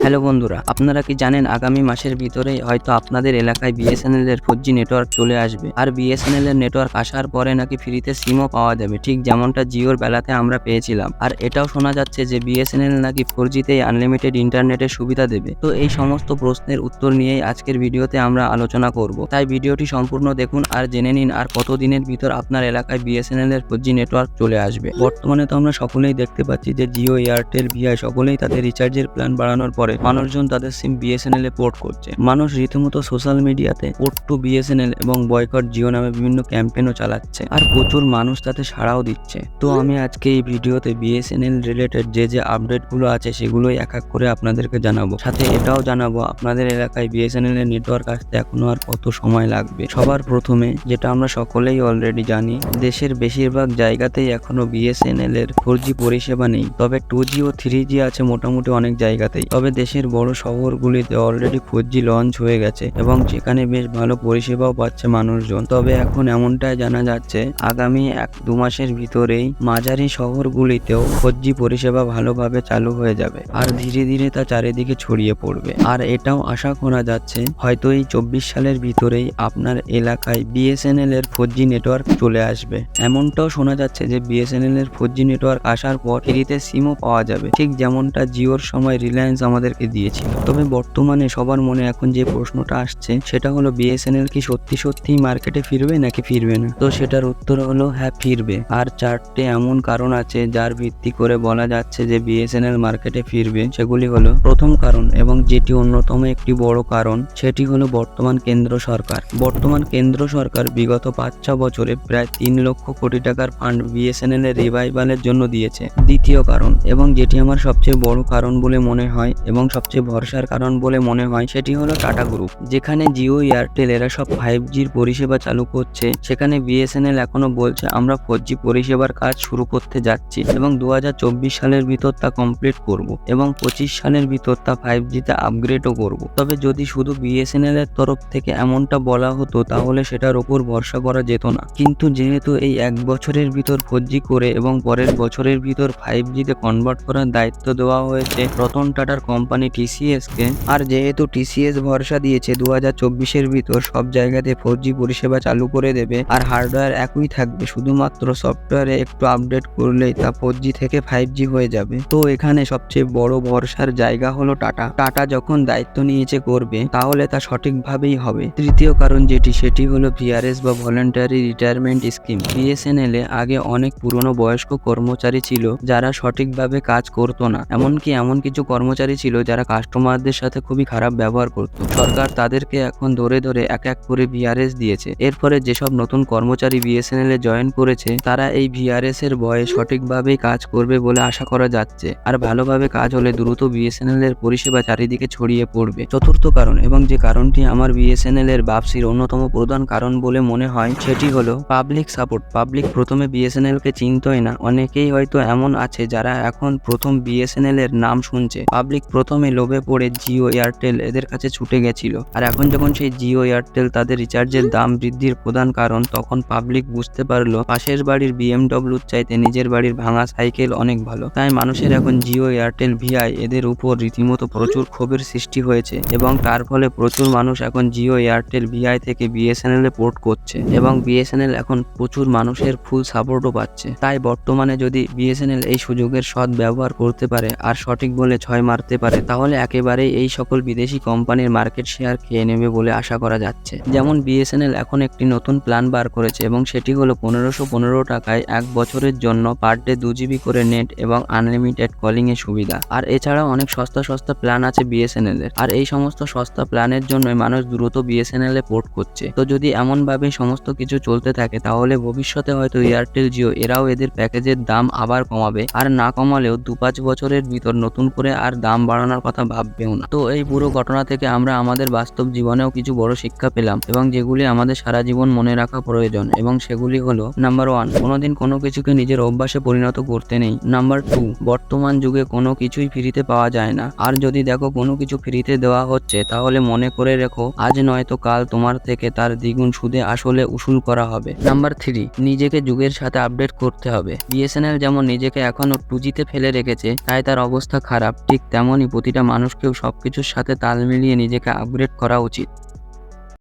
Hello বন্ধুরা, আপনারা কি জানেন আগামী মাসের ভিতরেই হয়তো আপনাদের এলাকায় বিএসএনএল এর 4G নেটওয়ার্ক চলে আসবে। আর বিএসএনএল এর নেটওয়ার্ক আসার পরে নাকি ফ্রিতে সিমও পাওয়া যাবে, ঠিক যেমনটা জিওর বেলাতে আমরা পেয়েছিলাম। আর এটাও শোনা যাচ্ছে যে বিএসএনএল নাকি 4Gতেই আনলিমিটেড ইন্টারনেটের সুবিধা দেবে। তো এই সমস্ত প্রশ্নের উত্তর নিয়েই আজকের ভিডিওতে আমরা আলোচনা করব। তাই ভিডিওটি সম্পূর্ণ দেখুন আর জেনে নিন আর কতদিনের ভিতর আপনার এলাকায় বিএসএনএল এর 4G নেটওয়ার্ক চলে আসবে। বর্তমানে তো আমরা সকলেই দেখতে পাচ্ছি যে জিও, এয়ারটেল, ভিআই সকলেই তাদের রিচার্জের প্ল্যান বাড়ানোর পরে মানুষজন তাদের সিম বিএসএনএল এ পোর্ট করছে। মানুষ রীতিমতো সোশ্যাল মিডিয়াতে পোর্ট টু বিএসএনএল এবং বয়কট জিও নামে বিভিন্ন ক্যাম্পেইনও চালাচ্ছে, আর প্রচুর মানুষ তাতে সাড়াও দিচ্ছে। তো আমি আজকে এই ভিডিওতে বিএসএনএল রিলেটেড যে আপডেটগুলো আছে সেগুলোই এক এক করে আপনাদেরকে জানাবো। সাথে এটাও জানাবো আপনাদের এলাকায় বিএসএনএল এর নেটওয়ার্ক আসতে এখনো আর কত সময় লাগবে। সবার প্রথমে যেটা আমরা সকলেই অলরেডি জানি, দেশের বেশিরভাগ জায়গাতেই এখনো বিএসএনএল এর 4G পরিষেবা নেই। তবে 2G ও 3G আছে মোটামুটি অনেক জায়গাতেই। তবে দেশের বড় শহরগুলিতে অলরেডি 4G লঞ্চ হয়ে গেছে এবং সেখানে বেশ ভালো পরিষেবাও পাচ্ছে মানুষজন। তবে এখন এমনটাই জানা যাচ্ছে আগামী 1-2 মাসের ভিতরেই মাঝারি শহরগুলিতেও 4G পরিষেবা ভালোভাবে চালু হয়ে যাবে আর ধীরে ধীরে তা চারিদিকে ছড়িয়ে পড়বে। আর এটাও আশা করা যাচ্ছে হয়তো এই 24 সালের ভিতরেই আপনার এলাকায় বিএসএনএল এর 4G নেটওয়ার্ক চলে আসবে। এমনটাও শোনা যাচ্ছে যে বিএসএনএল এর 4G নেটওয়ার্ক আসার পর ফ্রিতে সিমও পাওয়া যাবে, ঠিক যেমনটা জিওর সময় রিলায়েন্স আমাদেরকে দিয়েছিল। তবে বর্তমানে সবার মনে এখন যে প্রশ্নটা আসছে সেটা হলো বিএসএনএল কি সত্যি মার্কেটে ফিরবে নাকি ফিরবে না। তো সেটার উত্তর হলো হ্যাঁ, ফিরবে। আর 4টে এমন কারণ আছে যার ভিত্তি করে বলা যাচ্ছে যে বিএসএনএল মার্কেটে ফিরবে। সেগুলি হলো, প্রথম কারণ এবং যেটি অন্যতম একটি বড় কারণ, সেটি হলো বর্তমান কেন্দ্র সরকার। বর্তমান কেন্দ্র সরকার বিগত 5-6 বছরে প্রায় 3 লক্ষ কোটি টাকার ফান্ড বিএসএনএল এর রিভাইভালের জন্য দিয়েছে। দ্বিতীয় কারণ, এবং যেটি আমার সবচেয়ে বড় কারণ বলে মনে হয় এবং সবচেয়ে ভরসার কারণ বলে মনে হয়, সেটি হলো টাটা গ্রুপ। যেখানে জিও, এয়ারটেল এরা সব 5Gর পরিষেবা চালু করছে, সেখানে বিএসএনএল এখনো বলছে আমরা 4G পরিষেবার কাজ শুরু করতে যাচ্ছি এবং 2024 সালের ভিতর তা কমপ্লিট করব এবং 25 সালের ভিতর তা 5Gতে আপগ্রেডও করব। তবে যদি শুধু বিএসএনএল এর তরফ থেকে এমনটা বলা হতো তাহলে সেটার ওপর ভরসা করা যেত না। কিন্তু যেহেতু এই 1 বছরের ভিতর 4G করে এবং পরের বছরের ভিতর 5Gতে কনভার্ট করার দায়িত্ব দেওয়া হয়েছে রতন টাটার কোম্পানি টিসিএস কে, আর যেহেতু টিসিএস ভরসা দিয়েছে 2024-এর ভিতর সব জায়গাতে 4G পরিষেবা চালু করে দেবে আর হার্ডওয়্যার একই থাকবে, শুধুমাত্র সফটওয়্যারে একটু আপডেট করলেই তা 4G থেকে 5G হয়ে যাবে। তো এখানে সবচেয়ে বড় ভরসার জায়গা হলো টাটা। টাটা যখন দায়িত্ব নিয়েছে করবে তাহলে তা সঠিকভাবেই হবে। তৃতীয় কারণ সেটি হলো ভিআরএস বা ভলান্টারি রিটায়ারমেন্ট স্কিম। বিএসএনএল এ আগে অনেক পুরনো বয়স্ক কর্মচারী ছিল যারা সঠিকভাবে কাজ করতো না, এমনকি এমন কিছু কর্মচারী ছিল যারা কাস্টমারদের সাথে খুবই খারাপ ব্যবহার করত। সরকার তাদেরকে এখন ধরে এক এক করে ভিআরএস দিয়েছে। এরপরে যেসব নতুন কর্মচারী বিএসএনএল এ জয়েন করেছে তারা এই ভিআরএস এর ভয়ে সঠিকভাবেই কাজ করবে বলে আশা করা যাচ্ছে। আর ভালোভাবে কাজ হলে দ্রুত বিএসএনএল এর পরিষেবা চারিদিকে ছড়িয়ে পড়বে। চতুর্থ কারণ, এবং যে কারণটি আমার বিএসএনএল এর বাপসির অন্যতম প্রধান কারণ বলে মনে হয়, সেটি হলো পাবলিক সাপোর্ট। পাবলিক প্রথমে বিএসএনএল কে চিনতই না, অনেকেই হয়তো এমন আছে যারা এখন প্রথম বিএসএনএল এর নাম শুনছে। পাবলিক প্রথমে লোভে পড়ে জিও, এয়ারটেল এদের কাছে ছুটে গেছিল, আর এখন যখন সেই জিও, এয়ারটেল তাদের রিচার্জের দাম বৃদ্ধির প্রধান কারণ, তখন পাবলিক বুঝতে পারলো পাশের বাড়ির বিএমডব্লিউর চাইতে নিজের বাড়ির ভাঙা সাইকেল অনেক ভালো। তাই মানুষের এখন জিও, এয়ারটেল, ভিআই এদের উপর রীতিমতো প্রচুর ক্ষোভের সৃষ্টি হয়েছে এবং তার ফলে প্রচুর মানুষ এখন জিও, এয়ারটেল, ভিআই থেকে বিএসএনএল এ পোর্ট করছে এবং বিএসএনএল এখন প্রচুর মানুষের ফুল সাপোর্টও পাচ্ছে। তাই বর্তমানে যদি বিএসএনএল এই সুযোগের সৎ ব্যবহার করতে পারে আর সঠিক বলে ছয় মারতে পারে তাহলে একেবারেই এই সকল বিদেশি কোম্পানির মার্কেট শেয়ার খেয়ে নেবে বলে আশা করা যাচ্ছে। যেমন বিএসএনএল এখন একটি নতুন প্ল্যান বার করেছে এবং সেটি হলো 1515 টাকায় 1 বছরের জন্য পার ডে 2GB করে নেট এবং আনলিমিটেড কলিং এর সুবিধা। আর এছাড়াও অনেক সস্তা প্ল্যান আছে বিএসএনএল এর, আর এই সমস্ত সস্তা প্ল্যানের জন্যই মানুষ দ্রুত বিএসএনএল এ পোর্ট করছে। তো যদি এমন ভাবে সমস্ত কিছু চলতে থাকে তাহলে ভবিষ্যতে হয়তো এয়ারটেল, জিও এরাও এদের প্যাকেজের দাম আবার কমাবে, আর না কমালেও 2-5 বছরের ভিতর নতুন করে আর দাম বাড়ানোর কথা ভাববেও না। তো এই পুরো ঘটনা থেকে আমরা আমাদের বাস্তব জীবনেও কিছু বড় শিক্ষা পেলাম এবং যেগুলি আমাদের সারা জীবন মনে রাখা প্রয়োজন, এবং সেগুলি হলো, নাম্বার 1, কোনোদিন কোনো কিছুকে নিজের অভ্যাসে পরিণত করতে নেই। নাম্বার 2, বর্তমান যুগে কোনো কিছুই ফ্রিতে পাওয়া যায় না, আর যদি দেখো কোনো কিছু ফ্রিতে দেওয়া হচ্ছে তাহলে মনে করে রেখো আজ নয়তো কাল তোমার থেকে তার দ্বিগুণ সুদে আসলে উসুল করা হবে। নাম্বার 3, নিজেকে যুগের সাথে আপডেট করতে হবে। বিএসএনএল যেমন নিজেকে এখনো 2Gতে ফেলে রেখেছে তাই তার অবস্থা খারাপ, ঠিক তেমনই প্রতিটা মানুষকেও সবকিছুর সাথে তাল মিলিয়ে নিজেকে আপগ্রেড করা উচিত।